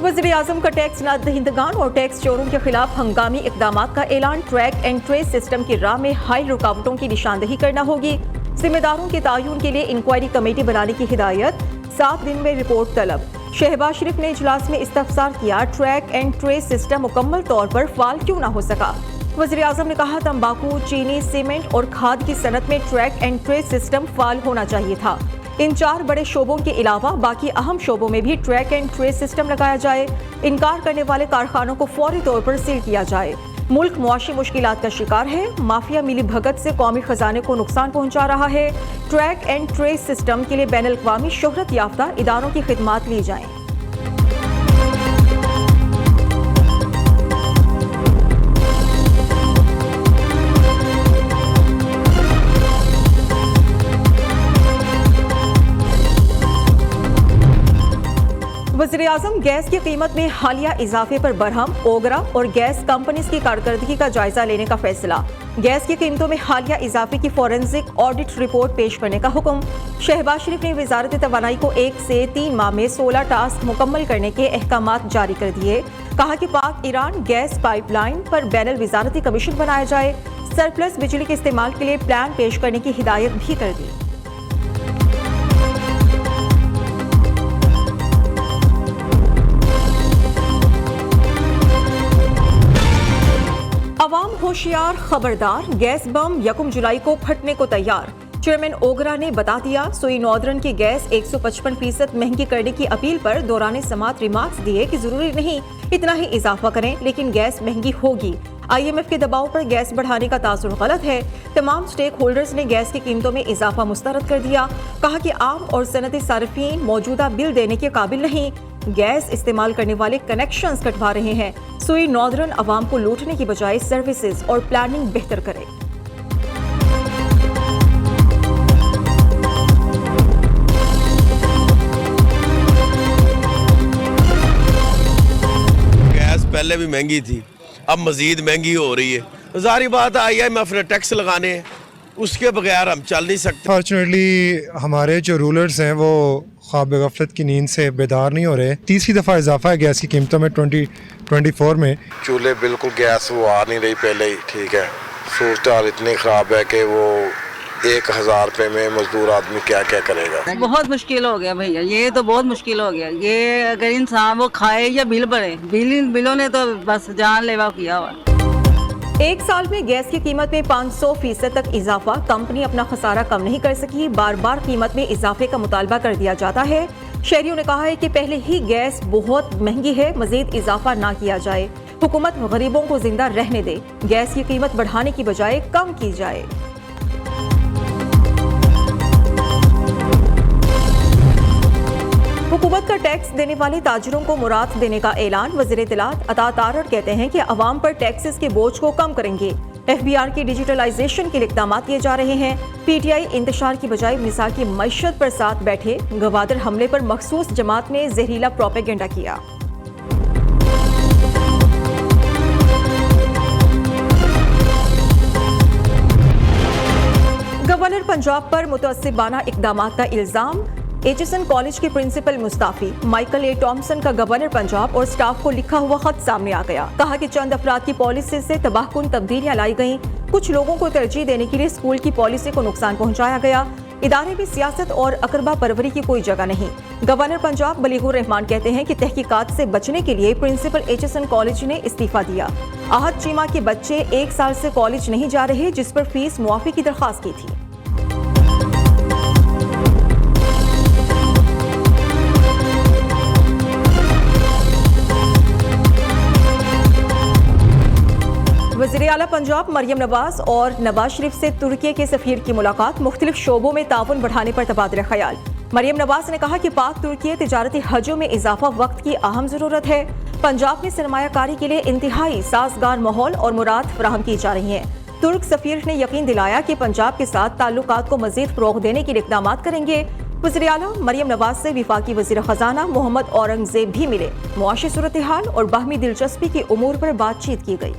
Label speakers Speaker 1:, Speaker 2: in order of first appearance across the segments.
Speaker 1: वज़ीर-ए-आज़म का टैक्स न दहिंदगान और टैक्स चोरों के खिलाफ हंगामी इक़दामात का ऐलान। ट्रैक एंड ट्रेस सिस्टम की राह में हाई रुकावटों की निशानदही करना होगी। जिम्मेदारों के तयन के लिए इंक्वायरी कमेटी बनाने की हिदायत। 7 दिन में रिपोर्ट तलब। शहबाज शरीफ ने इजलास में इस्तफसार किया, ट्रैक एंड ट्रेस सिस्टम मुकम्मल तौर पर फाल क्यों न हो सका। वज़ीर-ए-आज़म ने कहा, तंबाकू, चीनी, सीमेंट और खाद की सनत में ट्रैक एंड ट्रेस सिस्टम फाल होना चाहिए था। इन 4 बड़े शोबों के अलावा बाकी अहम शोबों में भी ट्रैक एंड ट्रेस सिस्टम लगाया जाए। इनकार करने वाले कारखानों को फौरी तौर पर सील किया जाए। मुल्क मुआशी मुश्किलात का शिकार है। माफिया मिली भगत से कौमी खजाने को नुकसान पहुंचा रहा है। ट्रैक एंड ट्रेस सिस्टम के लिए बैनुल-अक़वामी शोहरत याफ्ता इदारों की खिदमात ली जाएं। वज़ीर-ए-आज़म गैस की कीमत में हालिया इजाफे पर बरहम। ओगरा और गैस कंपनीज की कारकर्दगी का जायजा लेने का फैसला। गैस की कीमतों में हालिया इजाफे की फॉरेंसिक ऑडिट रिपोर्ट पेश करने का हुक्म। शहबाज शरीफ ने वज़ारत तवानाई को 1 से 3 माह में 16 टास्क मुकम्मल करने के अहकामात जारी कर दिए। कहा कि पाक ईरान गैस पाइपलाइन पर बैनुल वज़ारती कमीशन बनाया जाए। सरप्लस बिजली के इस्तेमाल के लिए प्लान पेश करने की हिदायत भी कर दी। अवाम होशियार, खबरदार, गैस बम 1 जुलाई को फटने को तैयार। चेयरमैन ओगरा ने बता दिया। सुई नॉर्दर्न की गैस 155% महंगी करने की अपील पर दौरान समात रिमार्क्स दिए कि जरूरी नहीं इतना ही इजाफा करें, लेकिन गैस महंगी होगी। IMF के दबाव पर गैस बढ़ाने का तासुर गलत है। तमाम स्टेक होल्डर्स ने गैस की कीमतों में इजाफा मुस्तरद कर दिया। कहा कि आम और सनती सार्फिन मौजूदा बिल देने के काबिल नहीं। गैस इस्तेमाल करने वाले कनेक्शंस कटवा रहे हैं। सुई नॉर्दर्न अवाम को लूटने की बजाय सर्विसेज और प्लानिंग बेहतर करे।
Speaker 2: गैस पहले भी महंगी थी, अब मजीद महंगी हो रही है। जारी बात IMF ने टैक्स लगाने हैं, उसके बगैर हम चल नहीं सकते।
Speaker 3: फॉर्चुनेटली हमारे जो रूलर्स हैं वो ख्वाब गफलत की नींद से बेदार नहीं हो रहे। 30वीं दफ़ा इजाफा है गैस की कीमतों में 2024 में।
Speaker 4: चूल्हे बिल्कुल गैस वो आ नहीं रही पहले ही, ठीक है। सूरत हाल इतनी ख़राब है कि वो 1000 रुपये में मजदूर आदमी क्या क्या करेगा।
Speaker 5: बहुत मुश्किल हो गया भैया, ये तो बहुत मुश्किल हो गया। ये अगर इंसान वो खाए या बिल भरे, बिलों ने तो बस जानलेवा किया हुआ।
Speaker 1: 1 साल में गैस की कीमत में 500% तक इजाफा। कंपनी अपना खसारा कम नहीं कर सकी। बार बार कीमत में इजाफे का मुतालबा कर दिया जाता है। शहरियों ने कहा है कि पहले ही गैस बहुत महंगी है, मजीद इजाफा ना किया जाए। हुकूमत गरीबों को जिंदा रहने दे। गैस की कीमत बढ़ाने की बजाय कम की जाए। हुकूमत का टैक्स देने वाले ताजिरों को मुराद देने का ऐलान। वज़ीर इत्तलात अता तारड़ कहते हैं कि अवाम पर टैक्सेस के बोझ को कम करेंगे। FBR की डिजिटलाइजेशन के लिए इक़दाम किए जा रहे हैं। PTI इंतशार की बजाय मिसाल की मईशत पर साथ बैठे। गवादर हमले पर मखसूस जमात ने जहरीला प्रोपेगेंडा किया। गवर्नर पंजाब पर मुतअस्सिबाना इक़दामात का इल्जाम। HSN कॉलेज के principal Mustafi. Michael A. Thomson का गवर्नर पंजाब और स्टाफ को लिखा हुआ खत सामने आ गया। कहा कि चंद अफराद की पॉलिसी से तबाहकुन तब्दीलियां लाई गईं। कुछ लोगों को तरजीह देने के लिए स्कूल की पॉलिसी को नुकसान पहुंचाया गया। इदारे में सियासत और अकरबा परवरी की कोई जगह नहीं। गवर्नर पंजाब बलीगुर रहमान कहते हैं कि तहकीकात से बचने के लिए प्रिंसिपल HSN कॉलेज ने इस्तीफा दिया। आहत चीमा के बच्चे 1 साल से कॉलेज नहीं जा रहे, जिस पर फीस मुआफी की दरख्वास्त की थी। वज़ीर आला पंजाब मरियम नवाज और नवाज शरीफ से तुर्की के सफीर की मुलाकात। मुख्तलिफ शोबों में ताउन बढ़ाने पर तबादला ख्याल। मरियम नवाज ने कहा कि पाक तुर्की तिजारती हजों में इजाफा वक्त की अहम जरूरत है। पंजाब में सरमायाकारी के लिए इंतहाई साजगार माहौल और मुराद फराहम की जा रही है। तुर्क सफीर ने यकीन दिलाया कि पंजाब के साथ ताल्लुकात को मजीद फरोग देने के लिए इक़दाम करेंगे। वज़ीर आला मरियम नवाज से विफाकी वज़ीर खजाना मोहम्मद औरंगजेब भी मिले। मुआशी सूरत हाल और बाहमी दिलचस्पी के उमूर पर बातचीत की गई।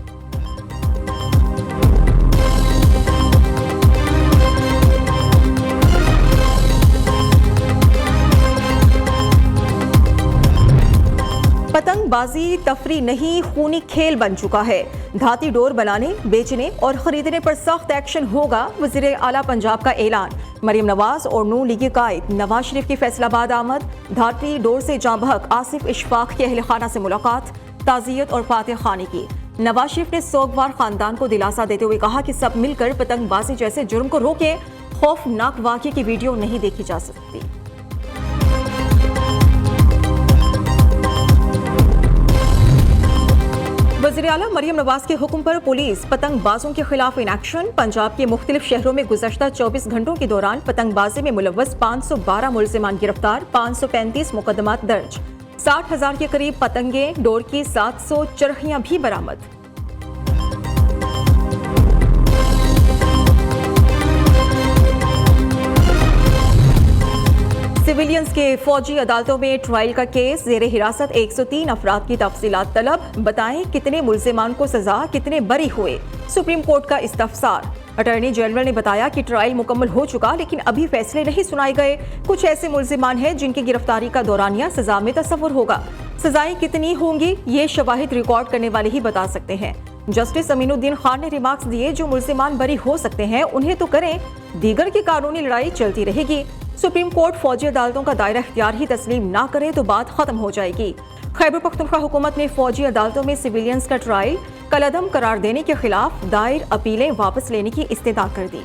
Speaker 1: पतंगबाजी तफरी नहीं, खूनी खेल बन चुका है। धाती डोर बनाने, बेचने और खरीदने पर सख्त एक्शन होगा, वज़ीर आला पंजाब का ऐलान। मरीम नवाज और नून लीगी कायद नवाज शरीफ की फैसलाबाद आमद। धाती डोर से जाँ बहक आसिफ इशफाक के अहल खाना से मुलाकात, ताज़ियत और फातिह खानी की। नवाज शरीफ ने सोगवार खानदान को दिलासा देते हुए कहा कि सब मिलकर पतंगबाजी जैसे जुर्म को रोकें। खौफनाक वाक़ये की वीडियो नहीं देखी जा सकती। वज़ीर आला मरियम नवाज के हुक्म पर पुलिस पतंगबाजों के खिलाफ इन एक्शन। पंजाब के मुख्तलिफ शहरों में गुज़श्ता 24 घंटों के दौरान पतंगबाजी में मुलव्वस 512 मुल्ज़िमान गिरफ्तार, 535 मुकदमात दर्ज, 60,000 के करीब पतंगें, डोर की 700 चरखियां भी बरामद। सिविलियंस के फौजी अदालतों में ट्रायल का केस, जेर हिरासत 103 अफराद की तफसीलात तलब। बताएं कितने मुल्जिमान को सजा, कितने बरी हुए। सुप्रीम कोर्ट का इस्तफसार। अटॉर्नी जनरल ने बताया कि ट्रायल मुकम्मल हो चुका, लेकिन अभी फैसले नहीं सुनाए गए। कुछ ऐसे मुल्जिमान हैं जिनकी गिरफ्तारी का दौरानिया सजा में तस्वुर होगा। सजाएं कितनी होंगी ये शवाहिद रिकॉर्ड करने वाले ही बता सकते हैं। जस्टिस अमीनुद्दीन खान ने रिमार्क्स दिए, जो मुल्जिमान बरी हो सकते हैं उन्हें तो करें, दीगर की कानूनी लड़ाई चलती रहेगी। सुप्रीम कोर्ट फौजी अदालतों का दायरा इख्तियार ही तस्लीम ना करे तो बात खत्म हो जाएगी। खैबर पख्तूनख्वा हुकूमत ने फौजी अदालतों में सिविलियंस का ट्रायल कलअदम करार देने के खिलाफ दायर अपीलें वापस लेने की इस्तेदा कर दी।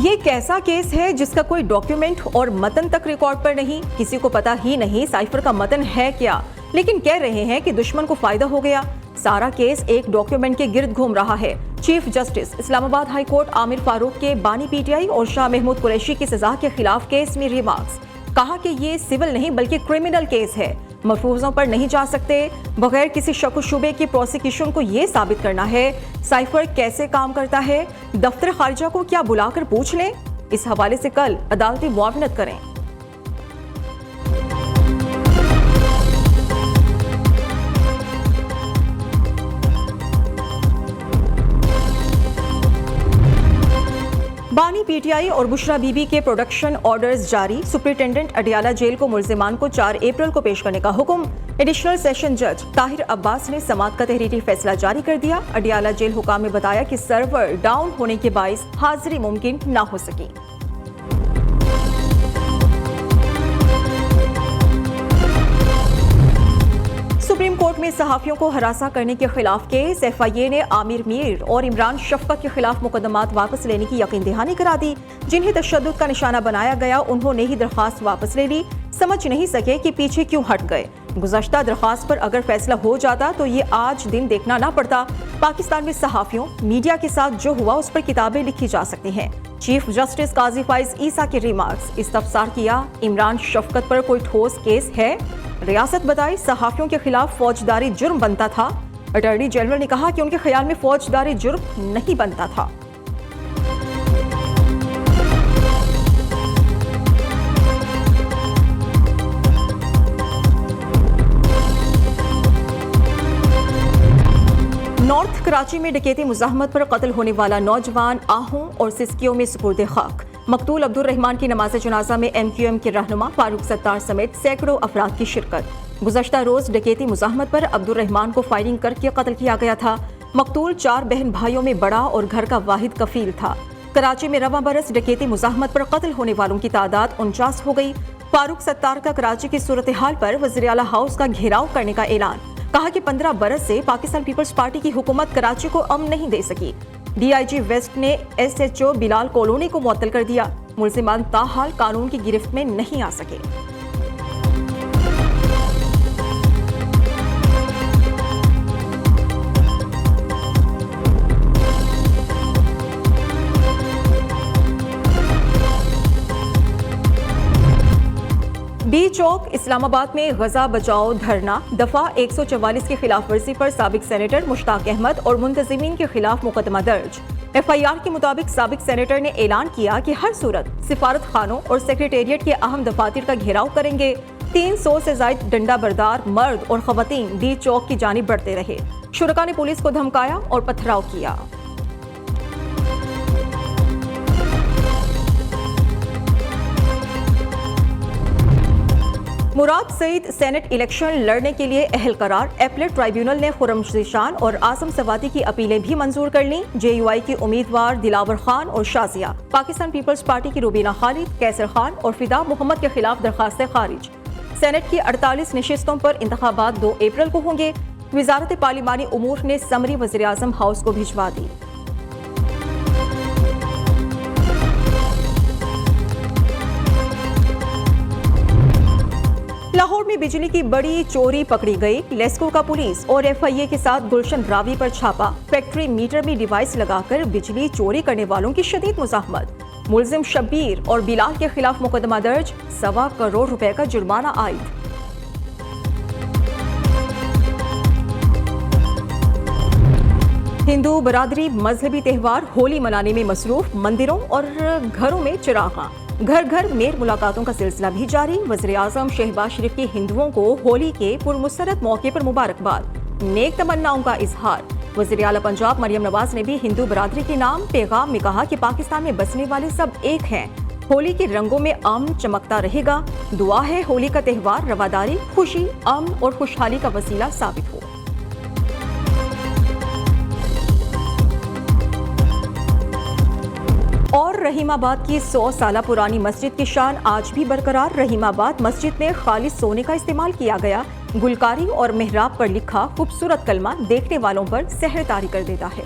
Speaker 1: ये कैसा केस है जिसका कोई डॉक्यूमेंट और मतन तक रिकॉर्ड पर नहीं, किसी को पता ही नहीं साइफर का मतन है क्या, लेकिन कह रहे हैं कि दुश्मन को फायदा हो गया। सारा केस एक डॉक्यूमेंट के गिर्द घूम रहा है। Chief justice Islamabad high court Aamir Farooq के बानी पीटीआई और शाह महमूद कुरैशी की सजा के खिलाफ केस में रिमार्क्स। कहा कि ये सिविल नहीं बल्कि क्रिमिनल केस है, मफरूजों पर नहीं जा सकते। बगैर किसी शक शुबे की प्रोसिक्यूशन को ये साबित करना है साइफर कैसे काम करता है। दफ्तर खारिजा को क्या बुलाकर पूछ लें। इस हवाले से कल अदालती मुआवनत करें। बानी पीटीआई और बुशरा बीबी के प्रोडक्शन ऑर्डर्स जारी। सुपरिटेंडेंट अडियाला जेल को मुल्जिमान को 4 अप्रैल को पेश करने का हुक्म। एडिशनल सेशन जज ताहिर अब्बास ने समाअत का तहरीरी फैसला जारी कर दिया। अडियाला जेल हुकाम ने बताया कि सर्वर डाउन होने के बाइस हाजिरी मुमकिन न हो सकी। सुप्रीम कोर्ट में सहाफियों को हरासा करने के खिलाफ केस। एफआईए ने आमिर मीर और इमरान शफकत के खिलाफ मुकदमात वापस लेने की यकीन दहानी करा दी। जिन्हें तशद्दुद का निशाना बनाया गया उन्होंने ही दरखास्त वापस ले ली। समझ नहीं सके कि पीछे क्यों हट गए। गुज़श्ता दरखास्त पर अगर फैसला हो जाता तो ये आज दिन देखना ना पड़ता। पाकिस्तान में सहाफियों मीडिया के साथ जो हुआ उस पर किताबें लिखी जा सकती हैं। चीफ जस्टिस काजी फाइज ईसा के रिमार्क्स। इस्तफसार किया, इमरान शफकत पर कोई ठोस केस है। रियासत बताई सहाफियों के खिलाफ फौजदारी जुर्म बनता था। अटॉर्नी जनरल ने कहा कि उनके ख्याल में फौजदारी जुर्म नहीं बनता था। नॉर्थ कराची में डकैती मुज़ाहमत पर कत्ल होने वाला नौजवान आहू और सिस्कियों में सुपुर्द खाक। मकतूल अब्दुल रहमान की नमाज जनाजा में MQM के रहनुमा फारूक सत्तार समेत सैकड़ों अफराद की शिरकत। गुज़श्ता रोज डकैती मुज़ाहमत पर अब्दुल रहमान को फायरिंग करके कत्ल किया गया था। मकतूल 4 बहन भाइयों में बड़ा और घर का वाहिद कफील था। कराची में रवा बरस डकैती मुज़ाहमत पर कत्ल होने वालों की तादाद 49 हो गई। फारूक सत्तार का कराची की सूरत हाल पर वज़ीर आला हाउस का घेराव करने का ऐलान। कहा कि 15 बरस से पाकिस्तान पीपल्स पार्टी की हुकूमत कराची को अमन नहीं दे सकी। DIG वेस्ट ने SHO बिलाल कॉलोनी को मुअत्तल कर दिया। मुल्जिमान ताहाल कानून की गिरफ्त में नहीं आ सके। बी चौक इस्लामाबाद में गजा बचाओ धरना। दफा 144 की खिलाफ वर्जी पर साबिक सेनेटर मुश्ताक अहमद और मुंतजिमीन के खिलाफ मुकदमा दर्ज। FIR के मुताबिक साबिक सेनेटर ने ऐलान किया कि हर सूरत सिफारत खानों और सेक्रेटेरिएट के अहम दफातर का घेराव करेंगे। 300 से ज्यादा डंडा बरदार मर्द और खवातीन डी चौक की जानिब बढ़ते रहे। शुरका ने पुलिस को धमकाया और पथराव किया। मुराद सईद सेनेट इलेक्शन लड़ने के लिए अहल करार। एपलेट ट्राइब्यूनल ने खुर्रम ज़ीशान और आसम सवाती की अपीलें भी मंजूर कर लीं। JUI की उम्मीदवार दिलावर खान और शाजिया, पाकिस्तान पीपल्स पार्टी की रुबीना खालिद, कैसर खान और फिदा मोहम्मद के खिलाफ दरखास्तें खारिज। सेनेट की 48 नशिस्तों पर इंतखाबात 2 अप्रैल को होंगे। वजारत पार्लिमानी उमूर ने समरी वज़ीर आज़म हाउस को भिजवा दी। लाहौर में बिजली की बड़ी चोरी पकड़ी गई। लेस्को का पुलिस और FIA के साथ गुलशन रावी पर छापा। फैक्ट्री मीटर में डिवाइस लगाकर बिजली चोरी करने वालों की शदीद मुज़ाहमत। मुलजिम शब्बीर और बिलाल के खिलाफ मुकदमा दर्ज। 1.25 करोड़ रुपए का जुर्माना आयद। हिंदू बरादरी मजहबी त्यौहार होली मनाने में मसरूफ। मंदिरों और घरों में चिरागा। घर घर मेर मुलाकातों का सिलसिला भी जारी। वज़ीर आज़म शहबाज शरीफ की हिंदुओं को होली के पुरमसरत मौके पर मुबारकबाद, नेक तमन्नाओं का इजहार। वज़ीर आला पंजाब मरियम नवाज ने भी हिंदू बरादरी के नाम पैगाम में कहा कि पाकिस्तान में बसने वाले सब एक हैं। होली के रंगों में अमन चमकता रहेगा। दुआ है होली का त्यौहार रवादारी, खुशी, अमन और खुशहाली का वसीला साबित हो। और रहीमाबाद की 100 साल पुरानी मस्जिद की शान आज भी बरकरार। रहीमाबाद मस्जिद में खालिस सोने का इस्तेमाल किया गया। गुलकारी और मेहराब पर लिखा खूबसूरत कलमा देखने वालों पर सहर तारी कर देता है।